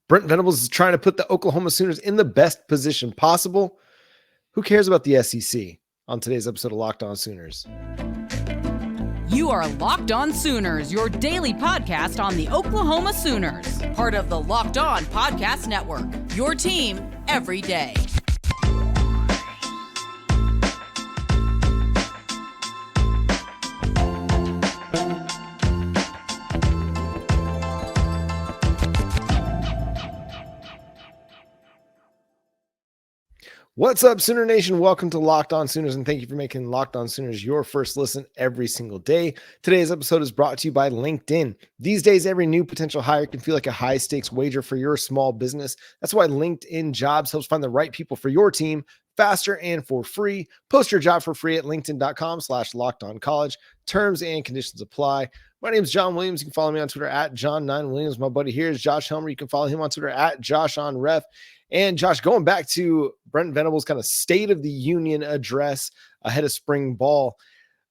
Brent Venables is trying to put the Oklahoma Sooners in the best position possible. Who cares about the SEC? On today's episode of Locked On Sooners. You are Locked On Sooners, your daily podcast on the Oklahoma Sooners. Part of the Locked On Podcast Network, your team every day. What's up, Sooner Nation? Welcome to Locked On Sooners, and thank you for making Locked On Sooners your first listen every single day. Today's episode is brought to you by LinkedIn. These days, every new potential hire can feel like a high-stakes wager for your small business. That's why LinkedIn Jobs helps find the right people for your team faster and for free. Post your job for free at linkedin.com/lockedoncollege. Terms and conditions apply. My name is John Williams. You can follow me on Twitter at John9Williams. My buddy here is Josh Helmer. You can follow him on Twitter at JoshOnRef. And Josh, going back to Brent Venables' kind of State of the Union address ahead of spring ball,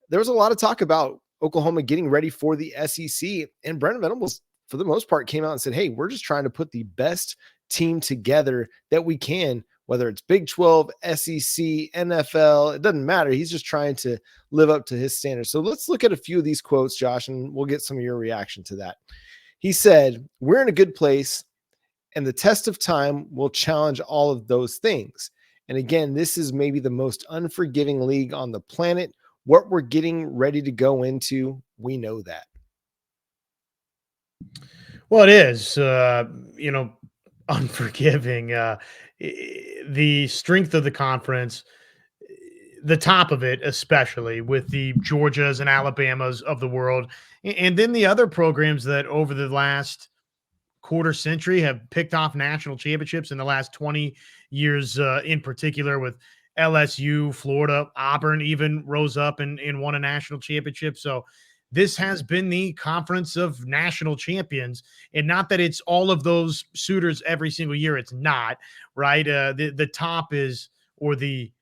there was a lot of talk about Oklahoma getting ready for the SEC. And Brent Venables, for the most part, came out and said, hey, we're just trying to put the best team together that we can, whether it's Big 12, SEC, NFL, it doesn't matter. He's just trying to live up to his standards. So let's look at a few of these quotes, Josh, and we'll get some of your reaction to that. He said, we're in a good place, and the test of time will challenge all of those things. And again, this is maybe the most unforgiving league on the planet. What we're getting ready to go into, we know that. Well, it is, unforgiving. The strength of the conference, the top of it, especially with the Georgias and Alabamas of the world, and then the other programs that over the last quarter century have picked off national championships in the last 20 years, in particular with LSU, Florida, Auburn even rose up and won a national championship. So this has been the conference of national champions, and not that it's all of those suitors every single year. It's not, right. The top is, or the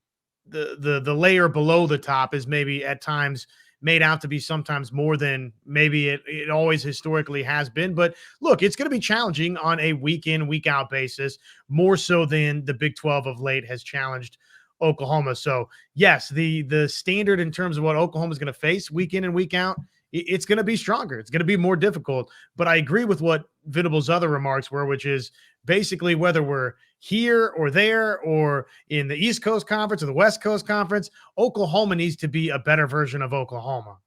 layer below the top is maybe at times made out to be sometimes more than maybe it always historically has been. But look, it's going to be challenging on a week in, week out basis, more so than the Big 12 of late has challenged Oklahoma. So yes, the standard in terms of what Oklahoma is going to face week in and week out, it's going to be stronger. It's going to be more difficult. But I agree with what Venables' other remarks were, which is basically whether we're here or there or in the East Coast Conference or the West Coast Conference, Oklahoma needs to be a better version of Oklahoma.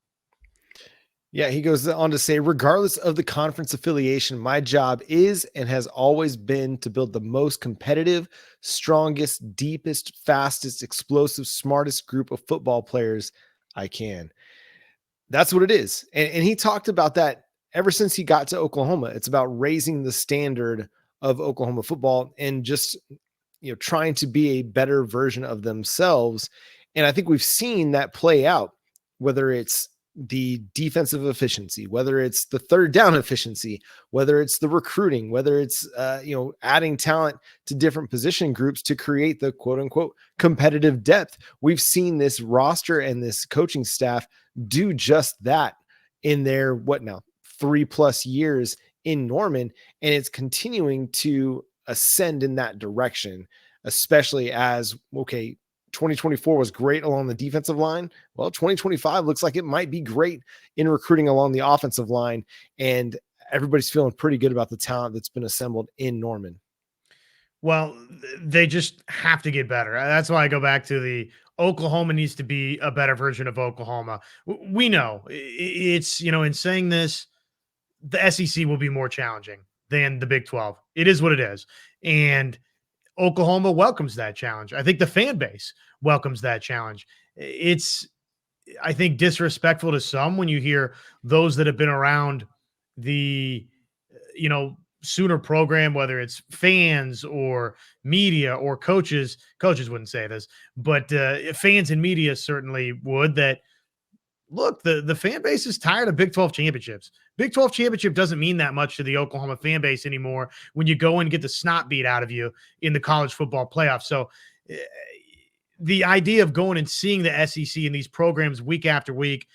Yeah, he goes on to say, regardless of the conference affiliation, my job is and has always been to build the most competitive, strongest, deepest, fastest, explosive, smartest group of football players I can. That's what it is. And he talked about that ever since he got to Oklahoma. It's about raising the standard of Oklahoma football and just, trying to be a better version of themselves. And I think we've seen that play out, whether it's the defensive efficiency, whether it's the third down efficiency, whether it's the recruiting, whether it's, adding talent to different position groups to create the quote unquote competitive depth. We've seen this roster and this coaching staff do just that in their 3+ years in Norman. And it's continuing to ascend in that direction, especially as, 2024 was great along the defensive line. Well, 2025 looks like it might be great in recruiting along the offensive line. And everybody's feeling pretty good about the talent that's been assembled in Norman. Well, they just have to get better. That's why I go back to the Oklahoma needs to be a better version of Oklahoma. We know it's, in saying this, the SEC will be more challenging than the Big 12. It is what it is. And Oklahoma welcomes that challenge. I think the fan base welcomes that challenge. It's, I think, disrespectful to some when you hear those that have been around the, Sooner program, whether it's fans or media or coaches wouldn't say this, but fans and media certainly would, that look, the fan base is tired of Big 12 championships. Big 12 championship doesn't mean that much to the Oklahoma fan base anymore when you go and get the snot beat out of you in the college football playoffs. So the idea of going and seeing the SEC in these programs week after week,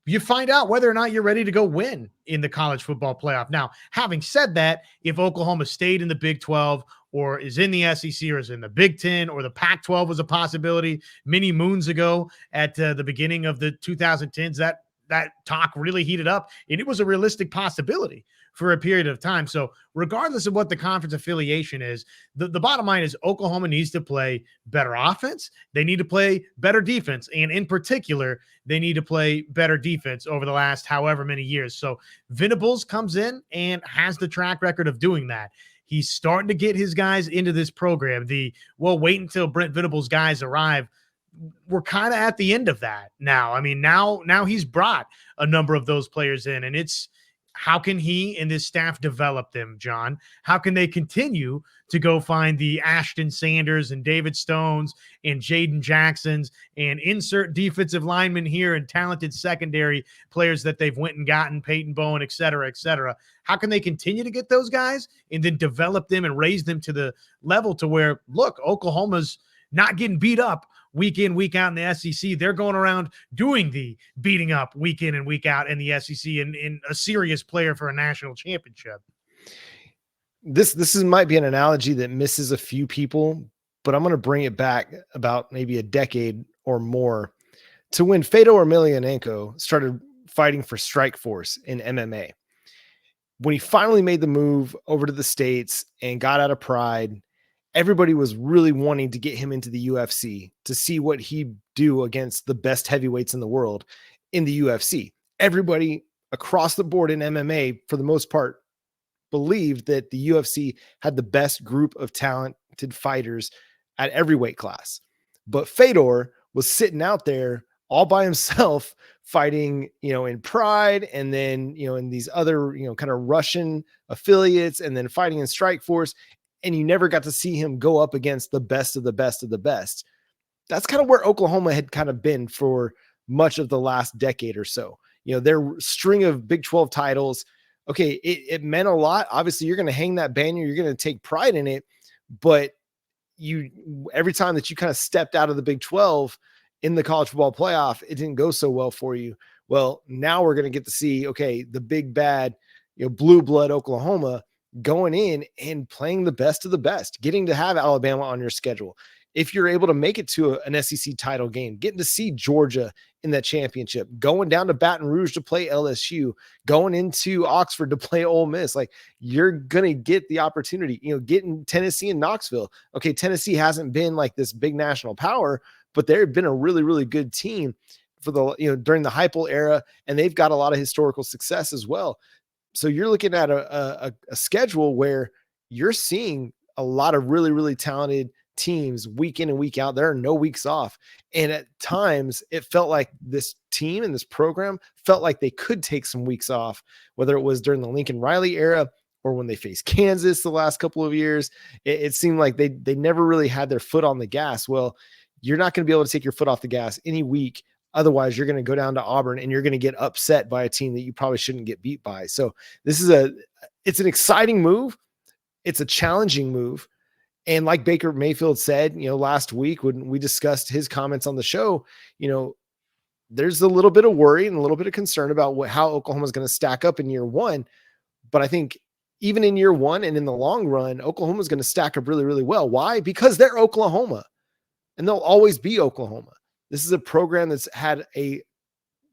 you find out whether or not you're ready to go win in the college football playoff. Now, having said that, if Oklahoma stayed in the Big 12 or is in the SEC or is in the Big 10 or the Pac 12 was a possibility many moons ago at the beginning of the 2010s, that talk really heated up, and it was a realistic possibility for a period of time. So regardless of what the conference affiliation is, the bottom line is Oklahoma needs to play better offense. They need to play better defense. And in particular, they need to play better defense over the last however many years. So Venables comes in and has the track record of doing that. He's starting to get his guys into this program. Wait until Brent Venables guys arrive. We're kind of at the end of that now. I mean, now he's brought a number of those players in, and it's how can he and his staff develop them, John? How can they continue to go find the Ashton Sanders and David Stones and Jaden Jacksons and insert defensive linemen here and talented secondary players that they've went and gotten, Peyton Bowen, et cetera, et cetera. How can they continue to get those guys and then develop them and raise them to the level to where, look, Oklahoma's not getting beat up week in, week out in the SEC. They're going around doing the beating up week in and week out in the SEC and in a serious player for a national championship. This might be an analogy that misses a few people, but I'm going to bring it back about maybe a decade or more to when Fedor Emelianenko started fighting for Strike Force in MMA. When he finally made the move over to the States and got out of Pride, everybody was really wanting to get him into the UFC to see what he'd do against the best heavyweights in the world in the UFC. Everybody across the board in MMA, for the most part, believed that the UFC had the best group of talented fighters at every weight class. But Fedor was sitting out there all by himself fighting, in Pride and then, in these other, kind of Russian affiliates and then fighting in Strike Force. And you never got to see him go up against the best of the best of the best. That's kind of where Oklahoma had kind of been for much of the last decade or so. Their string of Big 12 titles, okay, it meant a lot. Obviously, you're going to hang that banner. You're going to take pride in it. But every time that you kind of stepped out of the Big 12 in the college football playoff, it didn't go so well for you. Well, now we're going to get to see, okay, the big bad, blue blood Oklahoma going in and playing the best of the best, getting to have Alabama on your schedule. If you're able to make it to an SEC title game, getting to see Georgia in that championship, going down to Baton Rouge to play LSU, going into Oxford to play Ole Miss, like you're going to get the opportunity, getting Tennessee and Knoxville. Okay, Tennessee hasn't been like this big national power, but they've been a really, really good team for the, during the Heupel era, and they've got a lot of historical success as well. So you're looking at a schedule where you're seeing a lot of really, really talented teams week in and week out. There are no weeks off. And at times it felt like this team and this program felt like they could take some weeks off, whether it was during the Lincoln Riley era or when they faced Kansas the last couple of years. It seemed like they never really had their foot on the gas. Well, you're not going to be able to take your foot off the gas any week. Otherwise, you're going to go down to Auburn and you're going to get upset by a team that you probably shouldn't get beat by. So it's an exciting move. It's a challenging move. And like Baker Mayfield said, last week when we discussed his comments on the show, there's a little bit of worry and a little bit of concern about how Oklahoma is going to stack up in year one. But I think even in year one and in the long run, Oklahoma is going to stack up really, really well. Why? Because they're Oklahoma and they'll always be Oklahoma. This is a program that's had a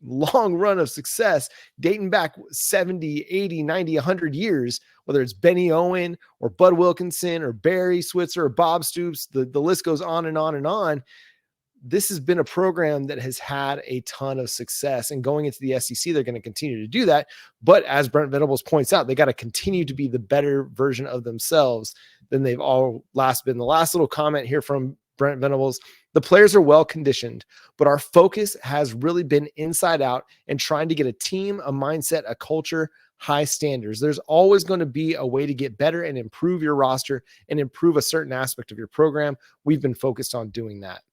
long run of success dating back 70, 80, 90, 100 years, whether it's Benny Owen or Bud Wilkinson or Barry Switzer or Bob Stoops, the list goes on and on and on. This has been a program that has had a ton of success, and going into the SEC, they're going to continue to do that. But as Brent Venables points out, they got to continue to be the better version of themselves than they've all last been. The last little comment here from Brent Venables: the players are well conditioned, but our focus has really been inside out and trying to get a team, a mindset, a culture, high standards. There's always going to be a way to get better and improve your roster and improve a certain aspect of your program. We've been focused on doing that.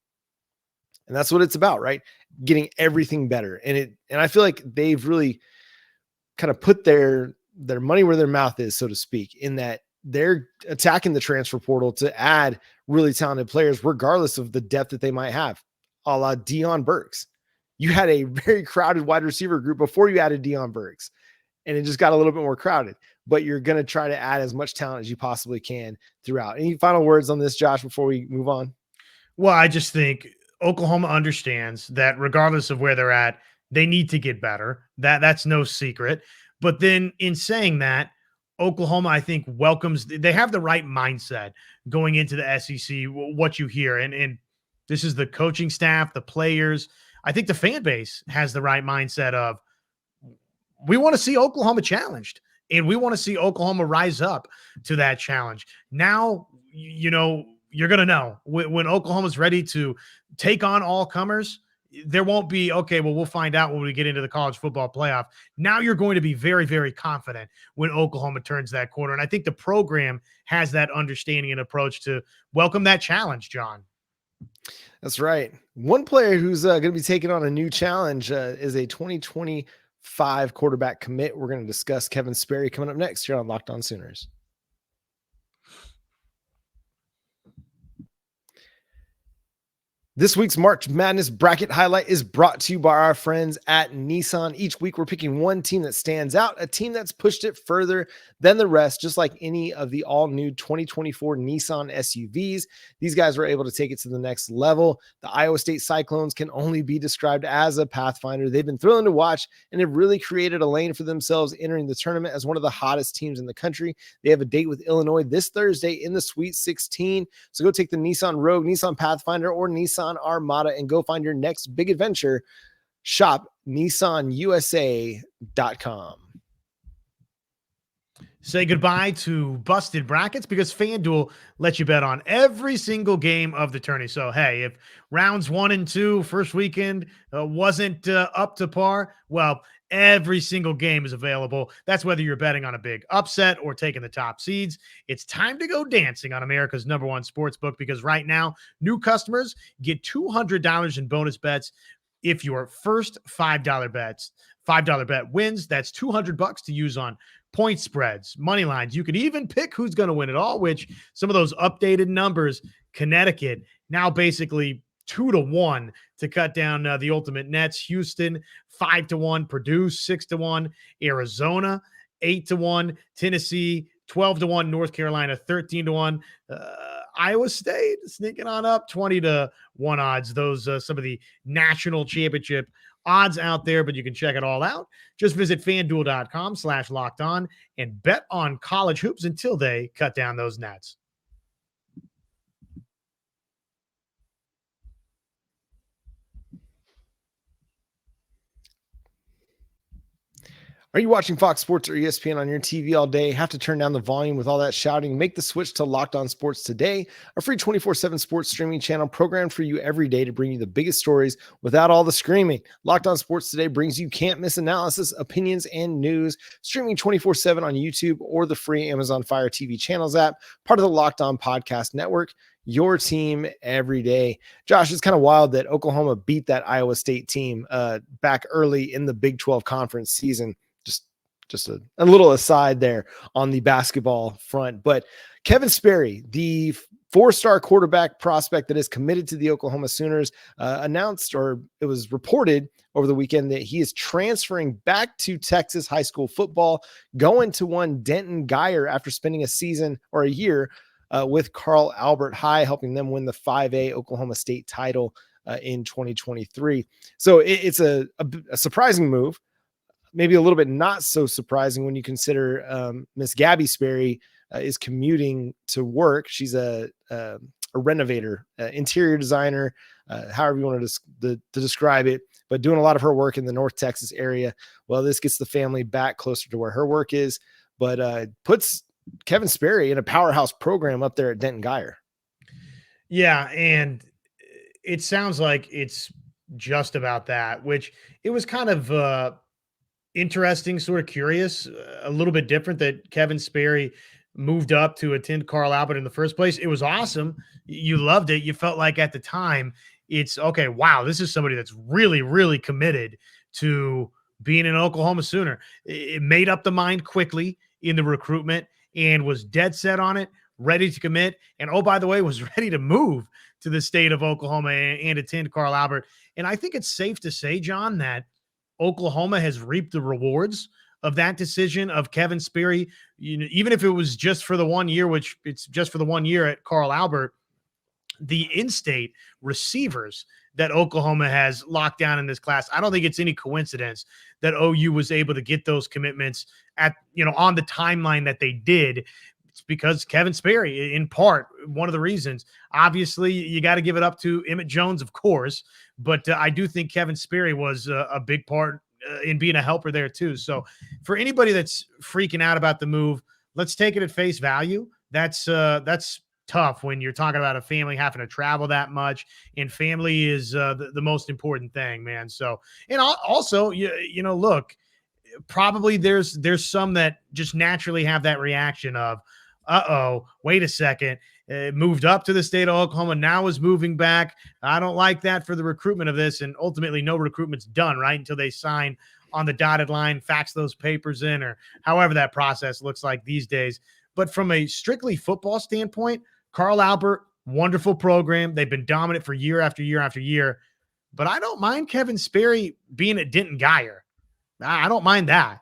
And that's what it's about, right? Getting everything better. And I feel like they've really kind of put their money where their mouth is, so to speak, in that they're attacking the transfer portal to add really talented players, regardless of the depth that they might have, a la Deion Burks. you had a very crowded wide receiver group before you added Deion Burks, and it just got a little bit more crowded. But you're going to try to add as much talent as you possibly can throughout. Any final words on this, Josh, before we move on? Well, I just think Oklahoma understands that regardless of where they're at, they need to get better. That's no secret. But then in saying that, Oklahoma, I think, they have the right mindset going into the SEC, what you hear. And this is the coaching staff, the players. I think the fan base has the right mindset of, we want to see Oklahoma challenged, and we want to see Oklahoma rise up to that challenge. Now, you're going to know when Oklahoma's ready to take on all comers. There won't be, okay, well, we'll find out when we get into the college football playoff. Now you're going to be very, very confident when Oklahoma turns that corner. And I think the program has that understanding and approach to welcome that challenge, John. That's right. One player who's going to be taking on a new challenge is a 2025 quarterback commit. We're going to discuss Kevin Sperry coming up next here on Locked On Sooners. This week's March Madness bracket highlight is brought to you by our friends at Nissan. Each week, we're picking one team that stands out, a team that's pushed it further than the rest, just like any of the all-new 2024 Nissan SUVs. These guys were able to take it to the next level. The Iowa State Cyclones can only be described as a pathfinder. They've been thrilling to watch, and have really created a lane for themselves entering the tournament as one of the hottest teams in the country. They have a date with Illinois this Thursday in the Sweet 16. So go take the Nissan Rogue, Nissan Pathfinder, or Nissan Armada and go find your next big adventure. Shop nissanusa.com. Say goodbye to busted brackets because FanDuel lets you bet on every single game of the tourney. So, hey, if rounds 1 and 2, first weekend wasn't up to par, well, every single game is available. That's whether you're betting on a big upset or taking the top seeds. It's time to go dancing on America's #1 sportsbook, because right now, new customers get $200 in bonus bets if your first $5 bet wins. That's $200 to use on point spreads, money lines. You could even pick who's going to win it all, which some of those updated numbers, Connecticut now basically 2-1 to cut down the ultimate nets. Houston 5-1, Purdue 6-1, Arizona 8-1, Tennessee 12-1, North Carolina 13-1, Iowa State sneaking on up 20-1 odds. Those some of the national championship odds out there, but you can check it all out. Just visit fanduel.com/lockedon and bet on college hoops until they cut down those nets. Are you watching Fox Sports or ESPN on your TV all day? Have to turn down the volume with all that shouting? Make the switch to Locked On Sports today, a free 24/7 sports streaming channel programmed for you every day to bring you the biggest stories without all the screaming. Locked On Sports today brings you can't miss analysis, opinions, and news, streaming 24/7 on YouTube or the free Amazon Fire TV channels app, part of the Locked On Podcast Network. Your team every day. Josh, it's kind of wild that Oklahoma beat that Iowa State team back early in the Big 12 conference season. Just a little aside there on the basketball front. But Kevin Sperry, the 4-star quarterback prospect that is committed to the Oklahoma Sooners, announced, or it was reported over the weekend, that he is transferring back to Texas high school football, going to one Denton Guyer after spending a season or a year with Carl Albert High, helping them win the 5A Oklahoma State title in 2023. So it's a surprising move. Maybe a little bit not so surprising when you consider Miss Gabby Sperry is commuting to work. She's a renovator, interior designer, however you want to describe it, but doing a lot of her work in the North Texas area. Well, this gets the family back closer to where her work is, but puts Kevin Sperry in a powerhouse program up there at Denton Guyer. Yeah, and it sounds like it's just about that, which it was kind of interesting, sort of curious, a little bit different that Kevin Sperry moved up to attend Carl Albert in the first place. It was awesome. You loved it. You felt like at the time it's okay. Wow, this is somebody that's really, really committed to being an Oklahoma Sooner. It made up the mind quickly in the recruitment and was dead set on it ready to commit, and oh, by the way, was ready to move to the state of Oklahoma and attend Carl Albert. And I think it's safe to say, John, that Oklahoma has reaped the rewards of that decision of Kevin Sperry. Even if it was just for the 1 year, which it's just for the 1 year at Carl Albert, the in-state receivers that Oklahoma has locked down in this class, I don't think it's any coincidence that OU was able to get those commitments at, on the timeline that they did. It's because Kevin Sperry, in part, one of the reasons. Obviously, you got to give it up to Emmett Jones, of course, but I do think Kevin Sperry was a big part in being a helper there too. So for anybody that's freaking out about the move, let's take it at face value. That's tough when you're talking about a family having to travel that much, and family is the most important thing, man. So, and also, look, probably there's some that just naturally have that reaction of, wait a second, moved up to the state of Oklahoma, now is moving back. I don't like that for the recruitment of this. And ultimately no recruitment's done, right, until they sign on the dotted line, fax those papers in, or however that process looks like these days. But from a strictly football standpoint, Carl Albert, wonderful program. They've been dominant for year after year after year. But I don't mind Kevin Sperry being at Denton Guyer. I don't mind that.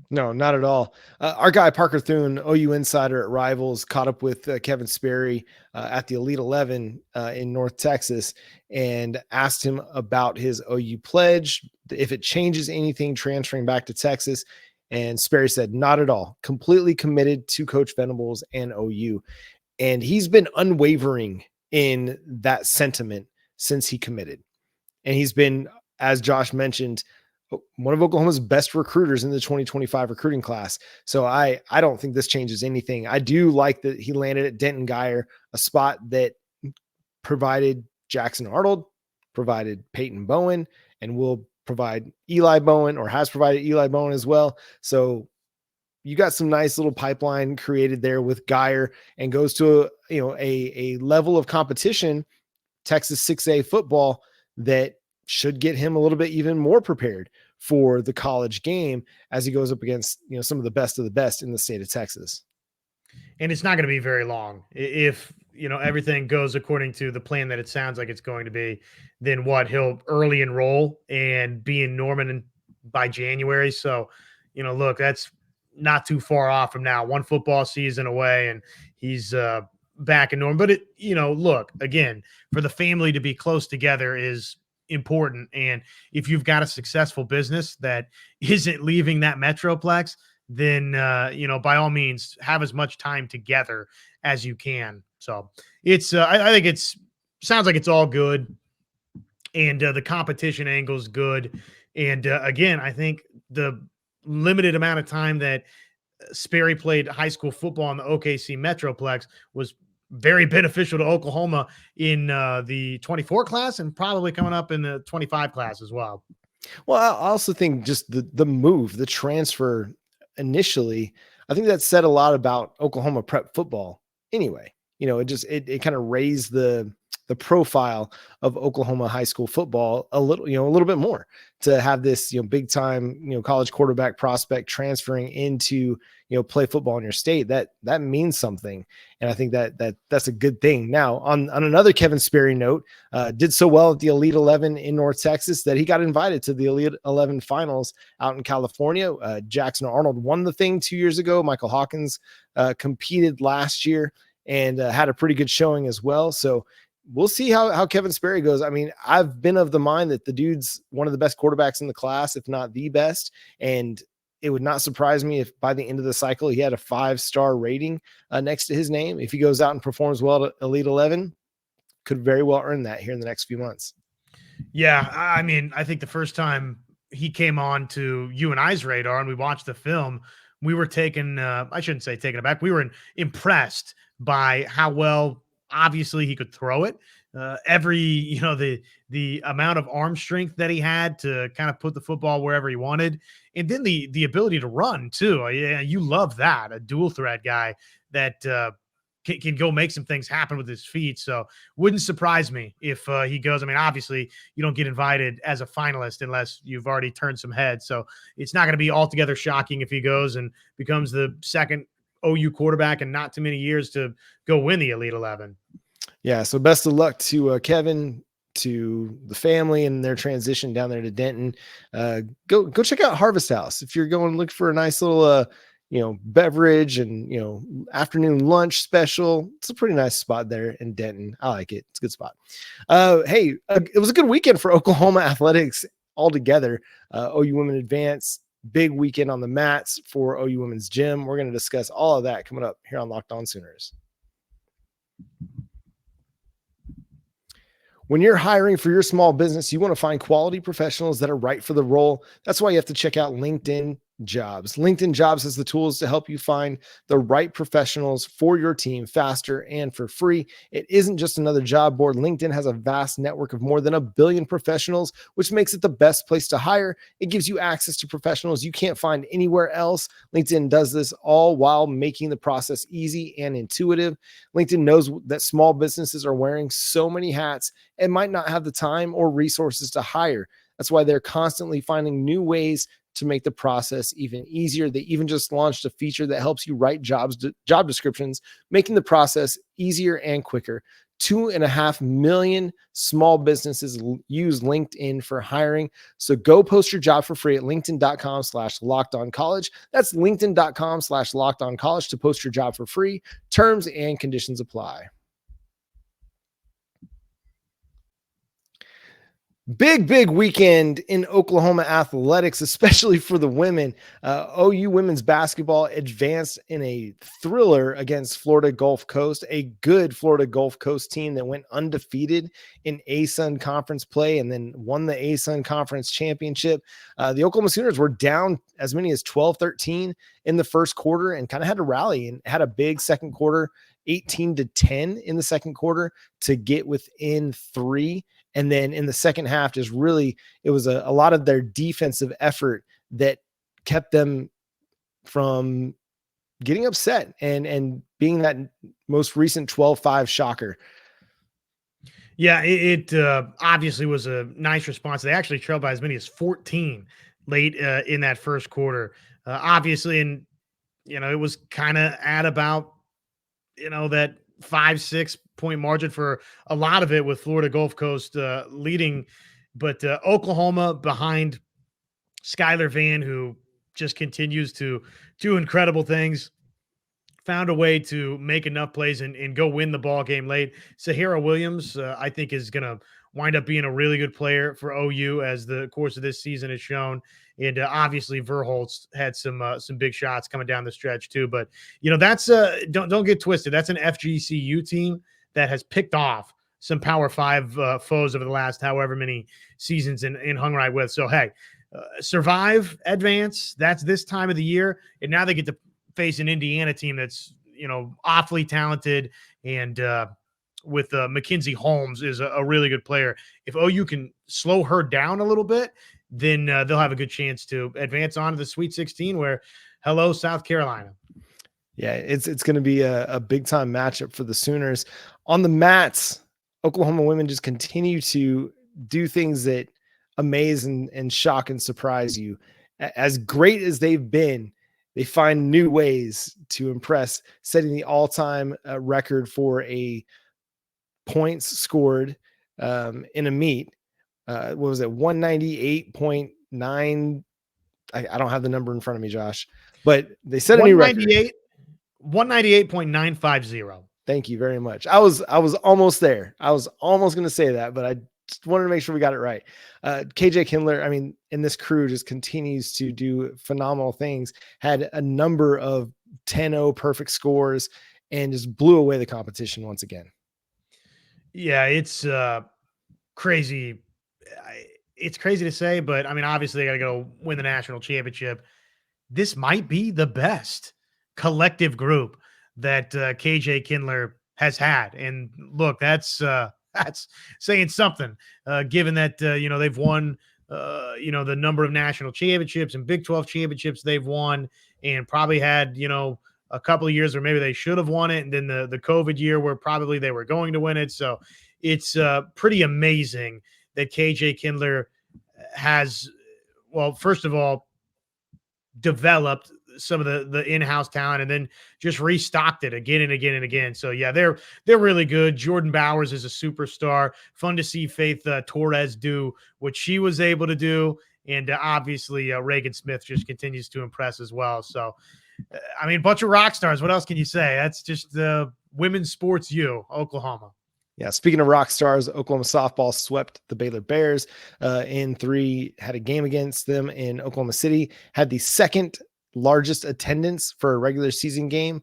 No, not at all. Our guy, Parker Thune, OU insider at Rivals, caught up with Kevin Sperry at the Elite 11 in North Texas and asked him about his OU pledge, if it changes anything transferring back to Texas. And Sperry said, not at all. Completely committed to Coach Venables and OU. And he's been unwavering in that sentiment since he committed. And he's been, as Josh mentioned, one of Oklahoma's best recruiters in the 2025 recruiting class. So I don't think this changes anything. I do like that he landed at Denton Guyer, a spot that provided Jackson Arnold, provided Peyton Bowen, and will provide Eli Bowen, or has provided Eli Bowen as well. So you got some nice little pipeline created there with Guyer, and goes to a level of competition, Texas 6A football, that should get him a little bit even more prepared for the college game as he goes up against, some of the best in the state of Texas. And it's not going to be very long. If, everything goes according to the plan that it sounds like it's going to be, then he'll early enroll and be in Norman by January. So, look, that's not too far off from now, one football season away, and he's back in Norman. But look, again, for the family to be close together is important. And if you've got a successful business that isn't leaving that metroplex, then by all means have as much time together as you can. So it's I think sounds like it's all good, and the competition angle is good. And again, I think the limited amount of time that Sperry played high school football in the OKC metroplex was very beneficial to Oklahoma in the 24 class, and probably coming up in the 25 class as well. Well, I also think just the move, the transfer initially, I think that said a lot about Oklahoma prep football anyway. It kind of raised the profile of Oklahoma high school football a little bit more, to have this, big time, college quarterback prospect transferring into, play football in your state. That means something. And I think that's a good thing. Now on another Kevin Sperry note, did so well at the Elite 11 in North Texas that he got invited to the Elite 11 finals out in California. Jackson Arnold won the thing 2 years ago. Michael Hawkins competed last year and had a pretty good showing as well. So we'll see how Kevin Sperry goes. I mean, I've been of the mind that the dude's one of the best quarterbacks in the class, if not the best. And it would not surprise me if by the end of the cycle, he had a 5-star rating next to his name. If he goes out and performs well at Elite 11, could very well earn that here in the next few months. Yeah. I mean, I think the first time he came on to you and I's radar and we watched the film, we were I shouldn't say taken aback. We were impressed by how well, obviously, he could throw it. The amount of arm strength that he had to kind of put the football wherever he wanted. And then the ability to run too. Yeah, you love that. A dual threat guy that can go make some things happen with his feet. So wouldn't surprise me if he goes. I mean, obviously you don't get invited as a finalist unless you've already turned some heads. So it's not going to be altogether shocking if he goes and becomes the second OU quarterback in not too many years to go win the Elite 11. Yeah. So best of luck to Kevin, to the family and their transition down there to Denton. Go check out Harvest House if you're going to look for a nice little beverage and afternoon lunch special. It's a pretty nice spot there in Denton. I like it. It's a good spot. Hey, it was a good weekend for Oklahoma athletics altogether. OU women advance, big weekend on the mats for OU women's gym. We're going to discuss all of that coming up here on Locked On Sooners. When you're hiring for your small business, you want to find quality professionals that are right for the role. That's why you have to check out LinkedIn Jobs. LinkedIn Jobs has the tools to help you find the right professionals for your team faster and for free. It isn't just another job board. LinkedIn has a vast network of more than 1 billion professionals, which makes it the best place to hire. It gives you access to professionals you can't find anywhere else. LinkedIn does this all while making the process easy and intuitive. LinkedIn knows that small businesses are wearing so many hats and might not have the time or resources to hire. That's why they're constantly finding new ways to make the process even easier. They even just launched a feature that helps you write job descriptions, making the process easier and quicker. 2.5 million small businesses use LinkedIn for hiring. So go post your job for free at linkedin.com/lockedoncollege. That's linkedin.com/lockedoncollege to post your job for free. Terms and conditions apply. Big weekend in Oklahoma athletics, especially for the women. OU women's basketball advanced in a thriller against Florida Gulf Coast, a good Florida Gulf Coast team that went undefeated in ASUN conference play and then won the ASUN conference championship. The Oklahoma Sooners were down as many as 12-13 in the first quarter and kind of had to rally and had a big second quarter, 18-10 in the second quarter to get within 3. And then in the second half, just really, it was a lot of their defensive effort that kept them from getting upset and being that most recent 12-5 shocker. Yeah, it obviously was a nice response. They actually trailed by as many as 14 late in that first quarter. Obviously, and, it was kind of at about, that 5-6 point margin for a lot of it with Florida Gulf Coast leading, but Oklahoma behind Skylar Vann, who just continues to do incredible things, found a way to make enough plays and go win the ball game late. Sahara Williams, I think, is going to wind up being a really good player for OU as the course of this season has shown. And obviously Verholtz had some big shots coming down the stretch too. But that's don't get twisted. That's an FGCU team that has picked off some Power 5 foes over the last however many seasons and hung right with. So hey, survive, advance. That's this time of the year, and now they get to face an Indiana team that's awfully talented and with Mackenzie Holmes is a really good player. If OU can slow her down a little bit, then they'll have a good chance to advance on to the Sweet 16 where, hello, South Carolina. Yeah, it's going to be a big-time matchup for the Sooners. On the mats, Oklahoma women just continue to do things that amaze and shock and surprise you. As great as they've been, they find new ways to impress, setting the all-time record for a points scored in a meet. What was it? 198.9. I don't have the number in front of me, Josh, but they set a new record. 198.950. Thank you very much. I was almost there. I was almost going to say that, but I just wanted to make sure we got it right. KJ Kindler, and this crew just continues to do phenomenal things. Had a number of 10-0 perfect scores and just blew away the competition once again. Yeah, it's crazy. It's crazy to say, but obviously they got to go win the national championship. This might be the best collective group that KJ Kindler has had. And look, that's saying something, given that, they've won, the number of national championships and Big 12 championships they've won, and probably had, a couple of years where maybe they should have won it. And then the COVID year where probably they were going to win it. So it's pretty amazing that KJ Kindler has, well, first of all, developed some of the in-house talent, and then just restocked it again and again and again. So yeah, they're really good. Jordan Bowers is a superstar. Fun to see Faith Torres do what she was able to do, and obviously Reagan Smith just continues to impress as well. So I mean, bunch of rock stars. What else can you say? That's just women's sports Oklahoma. Yeah, speaking of rock stars, Oklahoma softball swept the Baylor Bears in 3, had a game against them in Oklahoma City, had the second largest attendance for a regular season game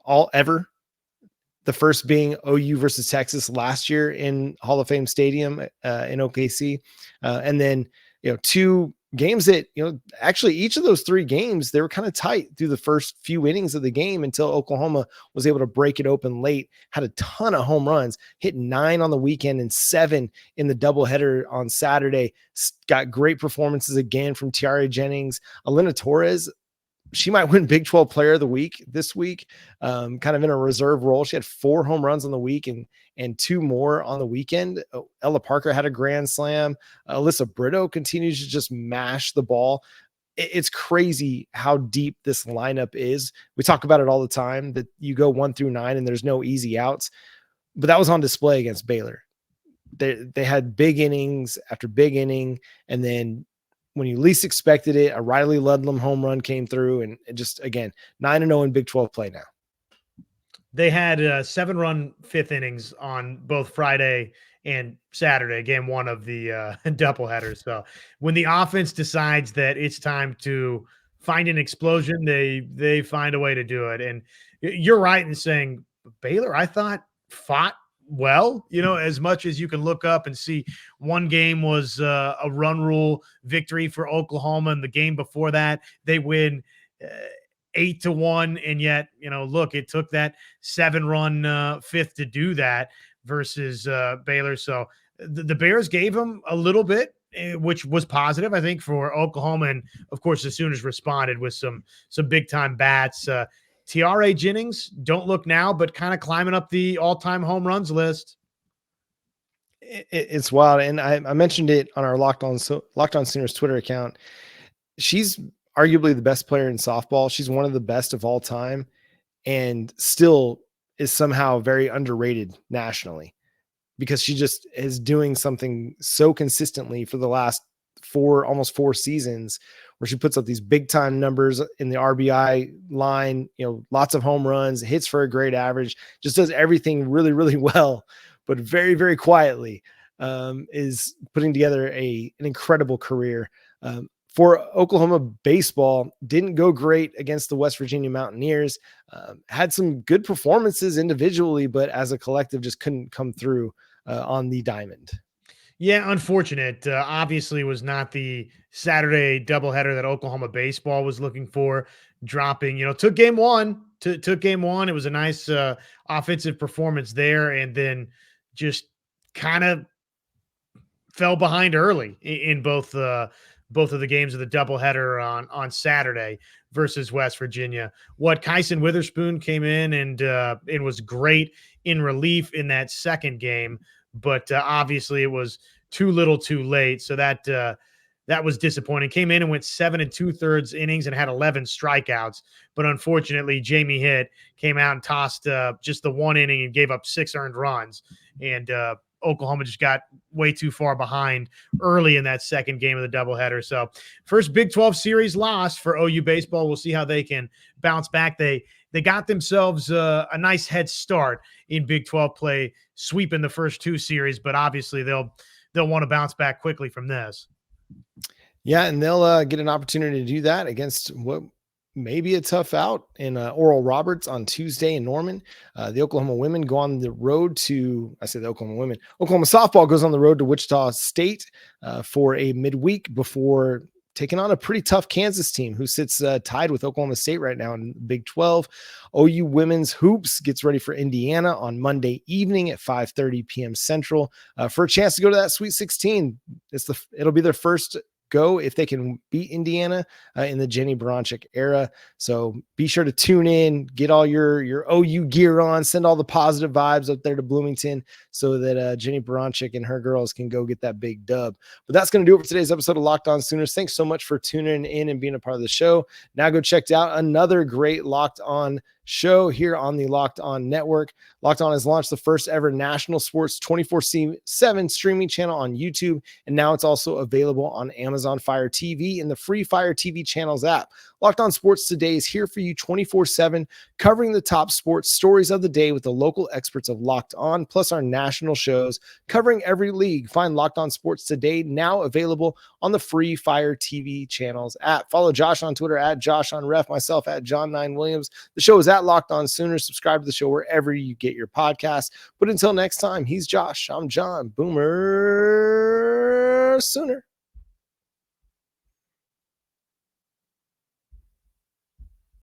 all ever. The first being OU versus Texas last year in Hall of Fame Stadium in OKC. And then, 2 games that, actually each of those 3 games, they were kind of tight through the first few innings of the game until Oklahoma was able to break it open late, had a ton of home runs, hit 9 on the weekend and 7 in the doubleheader on Saturday. Got great performances again from Tiara Jennings. Alina Torres, she might win Big 12 Player of the Week this week, kind of in a reserve role. She had 4 home runs on the week and 2 more on the weekend. Ella Parker had a grand slam. Alyssa Brito continues to just mash the ball. It's crazy how deep this lineup is. We talk about it all the time, that you go 1 through 9 and there's no easy outs, but that was on display against Baylor. They had big innings after big inning, and then when you least expected it, a Riley Ludlam home run came through, and just, again, 9-0 in Big 12 play now. They had 7-run 5th innings on both Friday and Saturday, game 1 of the doubleheader. So when the offense decides that it's time to find an explosion, they find a way to do it. And you're right in saying Baylor, I thought, fought well, as much as you can look up and see. One game was a run rule victory for Oklahoma, and the game before that they win 8-1, and yet look, it took that 7-run 5th to do that versus Baylor. So the Bears gave them a little bit, which was positive, I think, for Oklahoma, and of course the Sooners responded with some big time bats. Tiara Jennings, don't look now, but kind of climbing up the all-time home runs list. It's wild. And I mentioned it on our Locked On Sooners Twitter account. She's arguably the best player in softball. She's one of the best of all time, and still is somehow very underrated nationally, because she just is doing something so consistently for the last almost 4 seasons, where she puts up these big time numbers in the RBI line, lots of home runs, hits for a great average, just does everything really, really well, but very, very quietly, is putting together an incredible career. For Oklahoma baseball, didn't go great against the West Virginia Mountaineers, had some good performances individually, but as a collective just couldn't come through on the diamond. Yeah, unfortunate. Obviously was not the Saturday doubleheader that Oklahoma baseball was looking for. Dropping, took game 1. Took game 1. It was a nice offensive performance there, and then just kind of fell behind early in both of the games of the doubleheader on Saturday versus West Virginia. Kyson Witherspoon came in and was great in relief in that second game, but obviously it was too little too late. So that was disappointing. Came in and went 7 2/3 innings and had 11 strikeouts. But unfortunately, Jamie Hitt came out and tossed just the 1 inning and gave up 6 earned runs. And Oklahoma just got way too far behind early in that second game of the doubleheader. So first Big 12 series loss for OU baseball. We'll see how they can bounce back. They got themselves a nice head start in Big 12 play, sweeping the first 2 series, but obviously they'll want to bounce back quickly from this. Yeah, and they'll get an opportunity to do that against what may be a tough out in Oral Roberts on Tuesday in Norman. The Oklahoma women go on the road to, Oklahoma softball goes on the road to Wichita State for a midweek before taking on a pretty tough Kansas team who sits tied with Oklahoma State right now in Big 12. OU women's hoops gets ready for Indiana on Monday evening at 5:30 p.m. Central for a chance to go to that Sweet 16. It'll be their first go if they can beat Indiana in the Jenny Baranczyk era. So be sure to tune in, get all your OU gear on, send all the positive vibes up there to Bloomington so that Jenny Baranczyk and her girls can go get that big dub. But that's going to do it for today's episode of Locked On Sooners. Thanks so much for tuning in and being a part of the show. Now go check out another great Locked On show here on the Locked On Network. Locked On has launched the first ever national sports 24/7 streaming channel on YouTube, and now it's also available on Amazon Fire TV and the free Fire TV channels app. Locked On Sports Today is here for you 24/7, covering the top sports stories of the day with the local experts of Locked On, plus our national shows covering every league. Find Locked On Sports Today now available on the free Fire TV channels app. Follow Josh on Twitter at JoshOnRef, myself at John9Williams. The show is at Locked On Sooners. Subscribe to the show wherever you get your podcasts. But until next time, he's Josh. I'm John. Boomer Sooner.